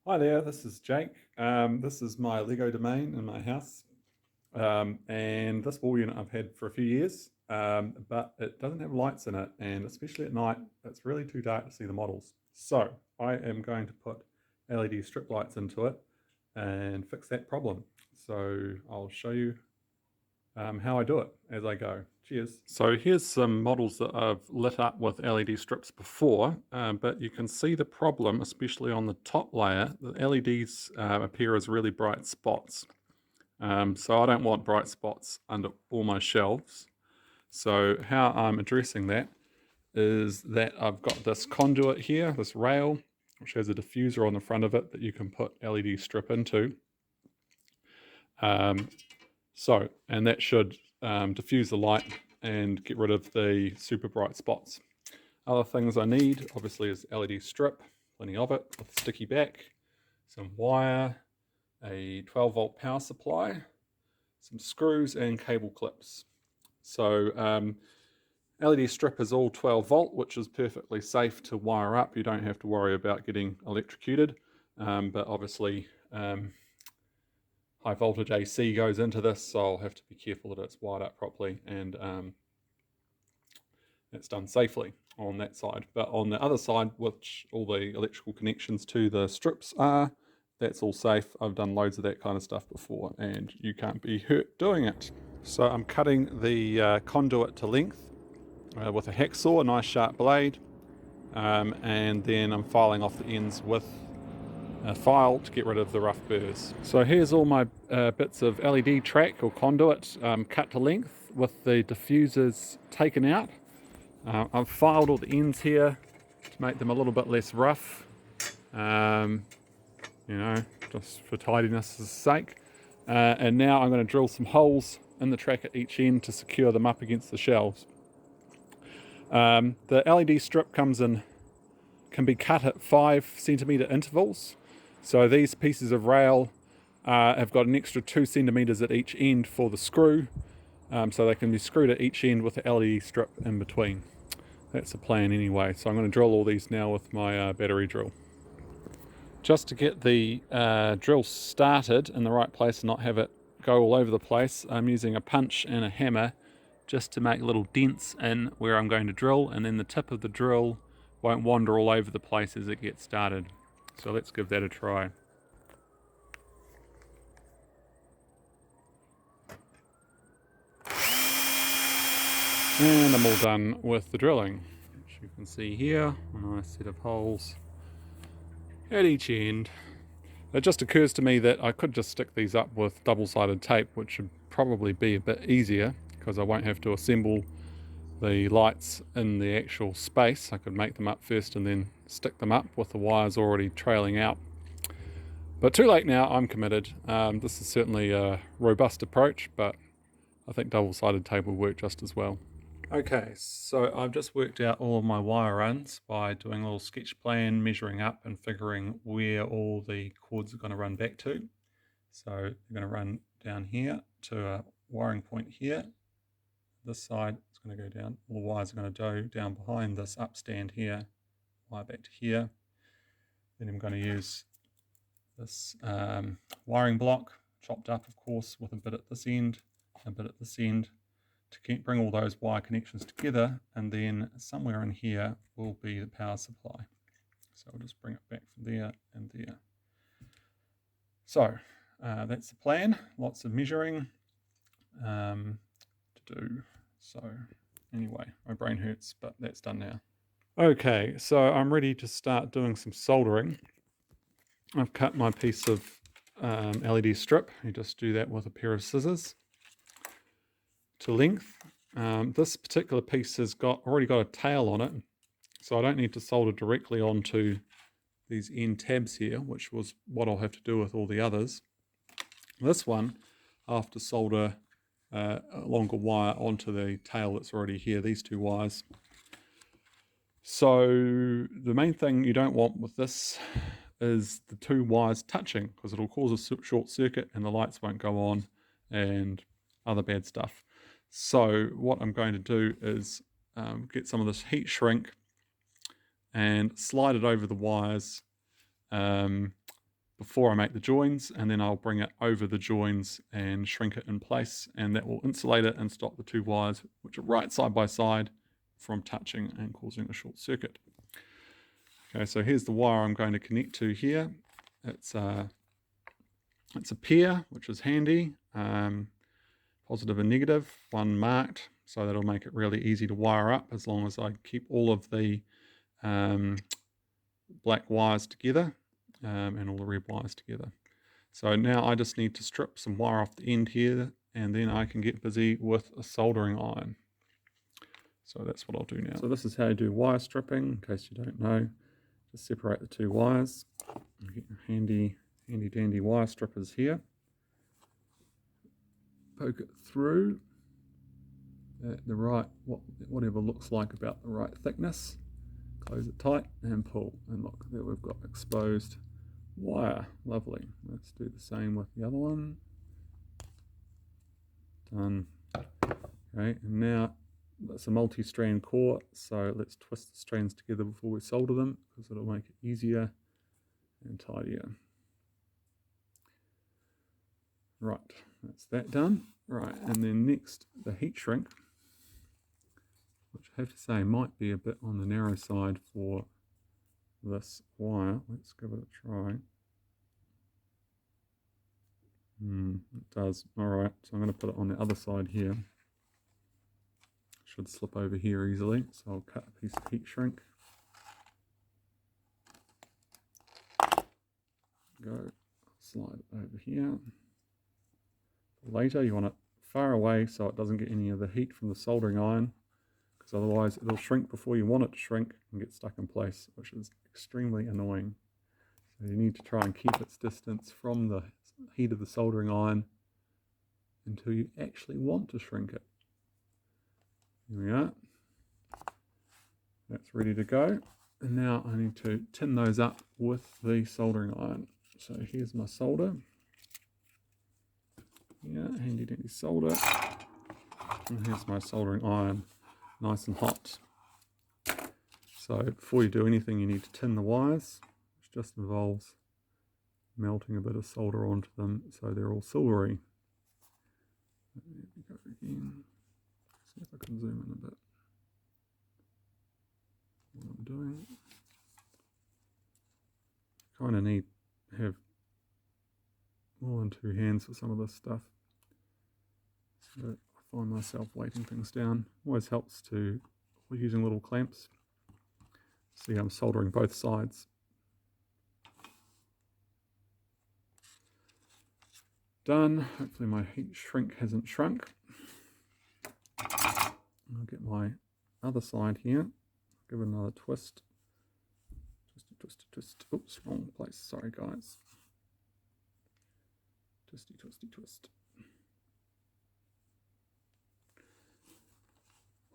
Hi there, this is Jake. This is my Lego domain in my house. And this wall unit I've had for a few years, but it doesn't have lights in it, and especially at night, it's really too dark to see the models. So I am going to put LED strip lights into it and fix that problem. So I'll show you how I do it as I go. Cheers. So here's some models that I've lit up with LED strips before, but you can see the problem, especially on the top layer. The LEDs appear as really bright spots. So I don't want bright spots under all my shelves. So how I'm addressing that is that I've got this conduit here, this rail, which has a diffuser on the front of it that you can put LED strip into. And that should diffuse the light and get rid of the super bright spots. Other things I need, obviously, is LED strip, plenty of it, with a sticky back, some wire, a 12 volt power supply, some screws and cable clips. So LED strip is all 12 volt, which is perfectly safe to wire up. You don't have to worry about getting electrocuted, but obviously high voltage AC goes into this, so I'll have to be careful that it's wired up properly and it's done safely on that side. But on the other side, which all the electrical connections to the strips are, that's all safe. I've done loads of that kind of stuff before, and you can't be hurt doing it. So I'm cutting the conduit to length with a hacksaw, a nice sharp blade, and then I'm filing off the ends with a file to get rid of the rough burrs. So here's all my bits of LED track or conduit cut to length with the diffusers taken out. I've filed all the ends here to make them a little bit less rough, just for tidiness' sake. And now I'm going to drill some holes in the track at each end to secure them up against the shelves. The LED strip can be cut at 5 centimetre intervals. So these pieces of rail have got an extra 2 centimetres at each end for the screw, so they can be screwed at each end with the LED strip in between. That's the plan anyway. So I'm going to drill all these now with my battery drill. Just to get the drill started in the right place and not have it go all over the place, I'm using a punch and a hammer just to make little dents in where I'm going to drill, and then the tip of the drill won't wander all over the place as it gets started. So let's give that a try. And I'm all done with the drilling. As you can see here, a nice set of holes at each end. It just occurs to me that I could just stick these up with double-sided tape, which would probably be a bit easier because I won't have to assemble the lights in the actual space. I could make them up first and then stick them up with the wires already trailing out. But too late now, I'm committed. This is certainly a robust approach, but I think double-sided tape will work just as well. Okay, so I've just worked out all of my wire runs by doing a little sketch plan, measuring up and figuring where all the cords are going to run back to. So they're going to run down here to a wiring point here. This side is going to go down, all the wires are going to go down behind this upstand here, wire back to here. Then I'm going to use this wiring block, chopped up of course, with a bit at this end, a bit at this end, to bring all those wire connections together, and then somewhere in here will be the power supply. So I'll just bring it back from there and there. So that's the plan, lots of measuring to do. So anyway, my brain hurts, but that's done now. Okay, so I'm ready to start doing some soldering. I've cut my piece of LED strip. You just do that with a pair of scissors to length. This particular piece has already got a tail on it, so I don't need to solder directly onto these end tabs here, which was what I'll have to do with all the others. This one, I'll have to solder a longer wire onto the tail that's already here, these two wires. So the main thing you don't want with this is the two wires touching, because it'll cause a short circuit and the lights won't go on and other bad stuff. So what I'm going to do is get some of this heat shrink and slide it over the wires before I make the joins, and then I'll bring it over the joins and shrink it in place, and that will insulate it and stop the two wires, which are right side by side, from touching and causing a short circuit. Okay, so here's the wire I'm going to connect to here. It's a pair, which is handy, positive and negative, one marked, so that'll make it really easy to wire up as long as I keep all of the black wires together and all the red wires together. So now I just need to strip some wire off the end here, and then I can get busy with a soldering iron. So that's what I'll do now. So this is how you do wire stripping, in case you don't know. Just separate the two wires. Get your handy dandy wire strippers here. Poke it through at the right, whatever looks like about the right thickness. Close it tight and pull. And look, there we've got exposed wire. Lovely. Let's do the same with the other one. Done. Okay, and now that's a multi-strand core, so let's twist the strands together before we solder them, because it'll make it easier and tidier. Right, that's that done. Right, and then next, the heat shrink, which I have to say might be a bit on the narrow side for this wire. Let's give it a try. It does. Alright, so I'm going to put it on the other side here. Should slip over here easily, so I'll cut a piece of heat shrink. Go, slide it over here. Later, you want it far away so it doesn't get any of the heat from the soldering iron, because otherwise it'll shrink before you want it to shrink and get stuck in place, which is extremely annoying. So you need to try and keep its distance from the heat of the soldering iron until you actually want to shrink it. Here we are. That's ready to go. And now I need to tin those up with the soldering iron. So here's my solder. Yeah, handy dandy solder. And here's my soldering iron, nice and hot. So before you do anything, you need to tin the wires, which just involves melting a bit of solder onto them so they're all silvery. There we go again. See if I can zoom in a bit. What I'm doing. Kind of need to have more than two hands for some of this stuff. So I find myself weighting things down. Always helps to, using little clamps. See, I'm soldering both sides. Done. Hopefully my heat shrink hasn't shrunk. I'll get my other side here. Give it another twist. Twisty, twisty, twist. Oops, wrong place. Sorry, guys. Twisty, twisty, twist.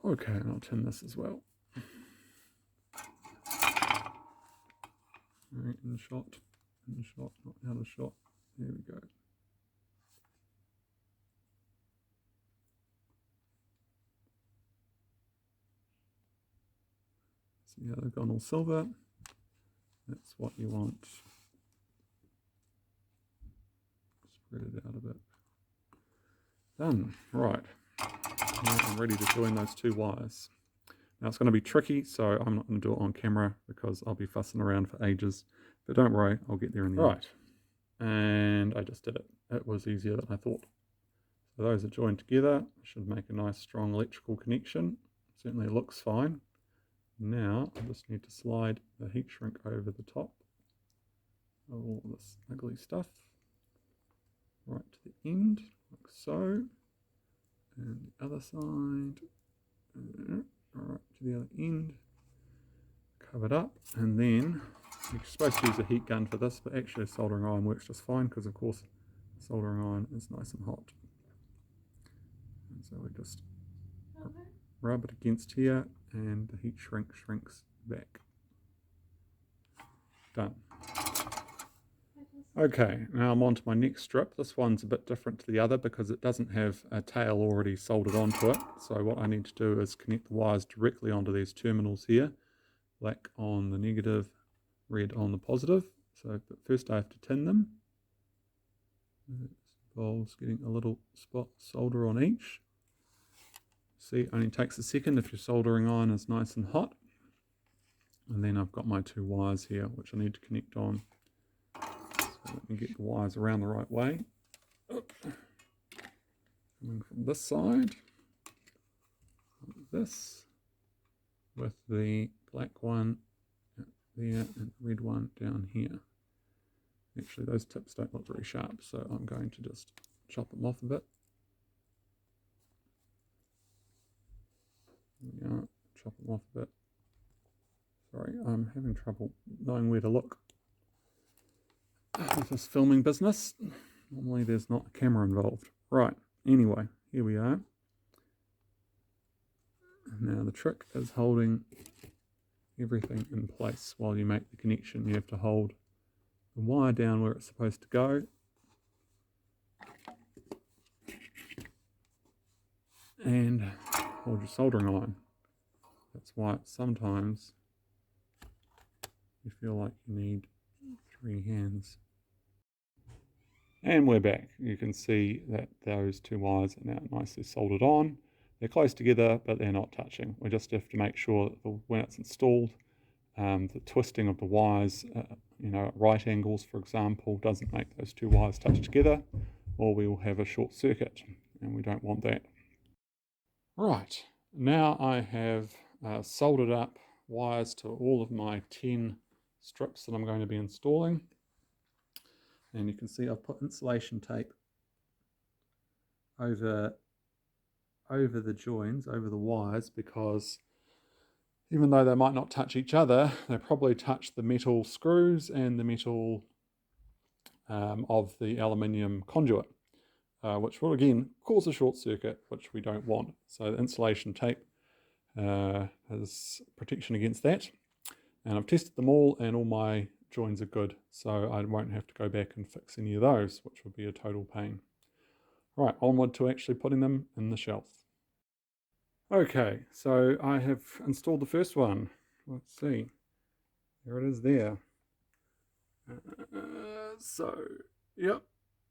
Okay, and I'll tin this as well. Alright, in shot, not out of shot. There we go. See how they've gone all silver? That's what you want. Spread it out a bit. Done. Right. Now I'm ready to join those two wires. Now it's going to be tricky, so I'm not going to do it on camera because I'll be fussing around for ages. But don't worry, I'll get there in the end. Right. And I just did it. It was easier than I thought. So those are joined together. Should make a nice strong electrical connection. Certainly looks fine. Now I just need to slide the heat shrink over the top of all this ugly stuff. Right to the end, like so. And the other side. Right to the other end. Cover it up. And then you're supposed to use a heat gun for this, but actually a soldering iron works just fine because of course the soldering iron is nice and hot. And so we just rub it against here and the heat shrink shrinks back. Done. Okay, now I'm on to my next strip. This one's a bit different to the other because it doesn't have a tail already soldered onto it. So what I need to do is connect the wires directly onto these terminals here. Black on the negative, red on the positive. So, but first I have to tin them. It involves getting a little spot solder on each. See, it only takes a second if your soldering iron is nice and hot. And then I've got my two wires here, which I need to connect on. So let me get the wires around the right way. Coming from this side, like this, with the black one there and the red one down here. Actually, those tips don't look very sharp, so I'm going to just chop them off a bit. There we are, chop them off a bit. Sorry, I'm having trouble knowing where to look with this filming business. Normally there's not a camera involved. Right, anyway, here we are. Now the trick is holding everything in place while you make the connection. You have to hold the wire down where it's supposed to go. And hold your soldering iron. That's why sometimes you feel like you need 3 hands. And we're back. You can see that those two wires are now nicely soldered on. They're close together, but they're not touching. We just have to make sure that when it's installed, the twisting of the wires, at right angles, for example, doesn't make those two wires touch together, or we will have a short circuit, and we don't want that. Right, now I have soldered up wires to all of my 10 strips that I'm going to be installing. And you can see I've put insulation tape over the joins, over the wires, because even though they might not touch each other, they probably touch the metal screws and the metal of the aluminium conduit, which will again cause a short circuit, which we don't want. So the insulation tape has protection against that. And I've tested them all, and all my joins are good, so I won't have to go back and fix any of those, which would be a total pain. Right, onward to actually putting them in the shelf. Okay, so I have installed the first one. Let's see. There it is there.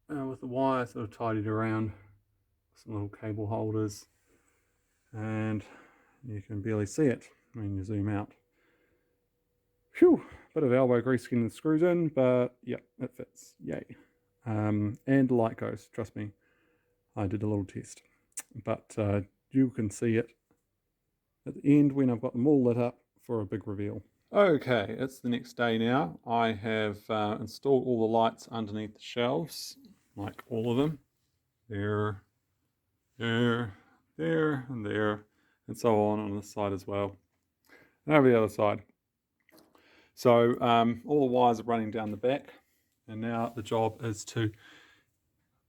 With the wire sort of tidied around, some little cable holders, and you can barely see it when you zoom out. Phew, bit of elbow grease getting the screws in, but yep, it fits, yay. And the light goes, trust me, I did a little test. But you can see it at the end when I've got them all lit up for a big reveal. Okay, it's the next day now. I have installed all the lights underneath the shelves, like all of them. There, and there, and so on this side as well. And over the other side. So all the wires are running down the back, and now the job is to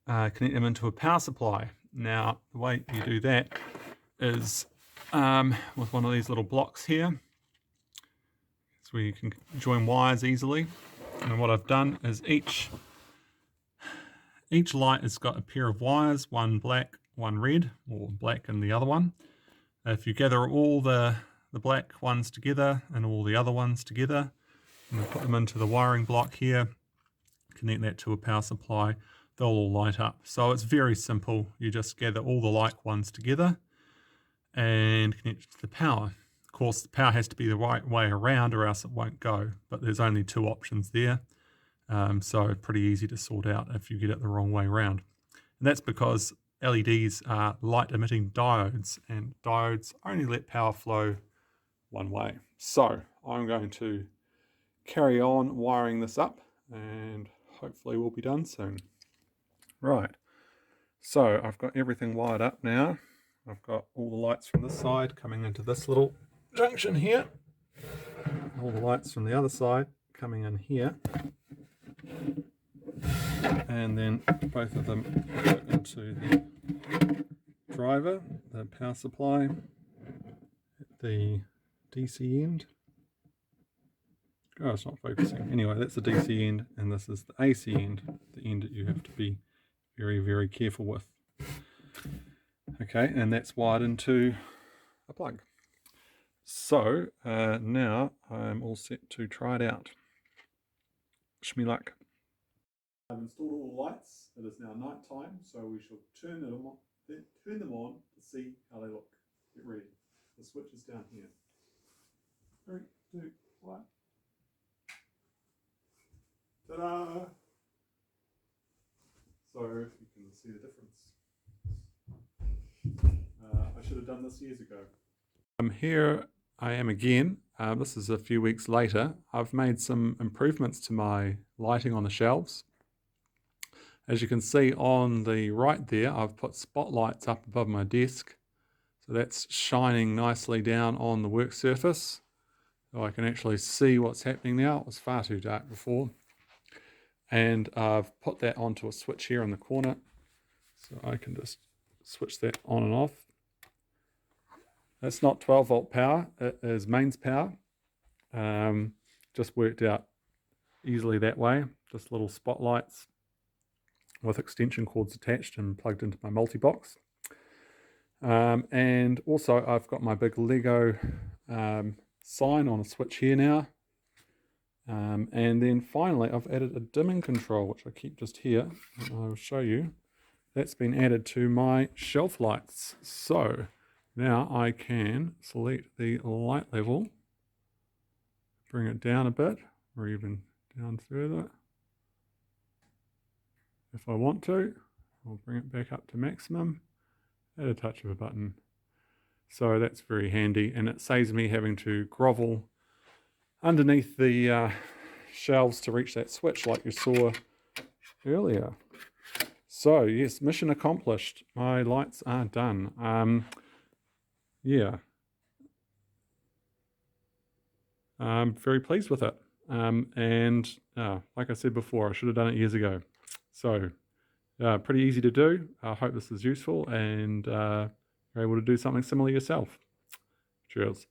connect them into a power supply. Now the way you do that is with one of these little blocks here. So you can join wires easily. And what I've done is each light has got a pair of wires, one black, one red, or black and the other one. If you gather all the black ones together and all the other ones together, and put them into the wiring block here, connect that to a power supply, they'll all light up. So it's very simple. You just gather all the like ones together and connect it to the power. Of course, the power has to be the right way around or else it won't go, but there's only 2 options there. So pretty easy to sort out if you get it the wrong way around. And that's because LEDs are light emitting diodes, and diodes only let power flow one way. So I'm going to carry on wiring this up, and hopefully we'll be done soon. Right, so I've got everything wired up now. I've got all the lights from this side coming into this little junction here, all the lights from the other side coming in here, and then both of them go into the driver, the power supply at the DC end. Oh, it's not focusing. Anyway, that's the DC end, and this is the AC end, the end that you have to be very, very careful with. Okay, and that's wired into a plug. So now I'm all set to try it out. Wish me luck. I've installed all the lights. It is now night time, so we shall turn them on to see how they look. Get ready. The switch is down here. 3, 2, 1. Ta-da! So you can see the difference. I should have done this years ago. Here I am again. This is a few weeks later. I've made some improvements to my lighting on the shelves. As you can see on the right there, I've put spotlights up above my desk. So that's shining nicely down on the work surface. So I can actually see what's happening now. It was far too dark before. And I've put that onto a switch here in the corner. So I can just switch that on and off. That's not 12 volt power, it is mains power. Just worked out easily that way. Just little spotlights with extension cords attached and plugged into my multi-box. And also I've got my big Lego sign on a switch here now. And then finally I've added a dimming control, which I keep just here, and I will show you. That's been added to my shelf lights. So now I can select the light level, bring it down a bit, or even down further. If I want to, I'll bring it back up to maximum, add a touch of a button. So that's very handy, and it saves me having to grovel underneath the shelves to reach that switch like you saw earlier. So yes, mission accomplished. My lights are done. Yeah, I'm very pleased with it. And like I said before, I should have done it years ago. So pretty easy to do. I hope this is useful and you're able to do something similar yourself. Cheers.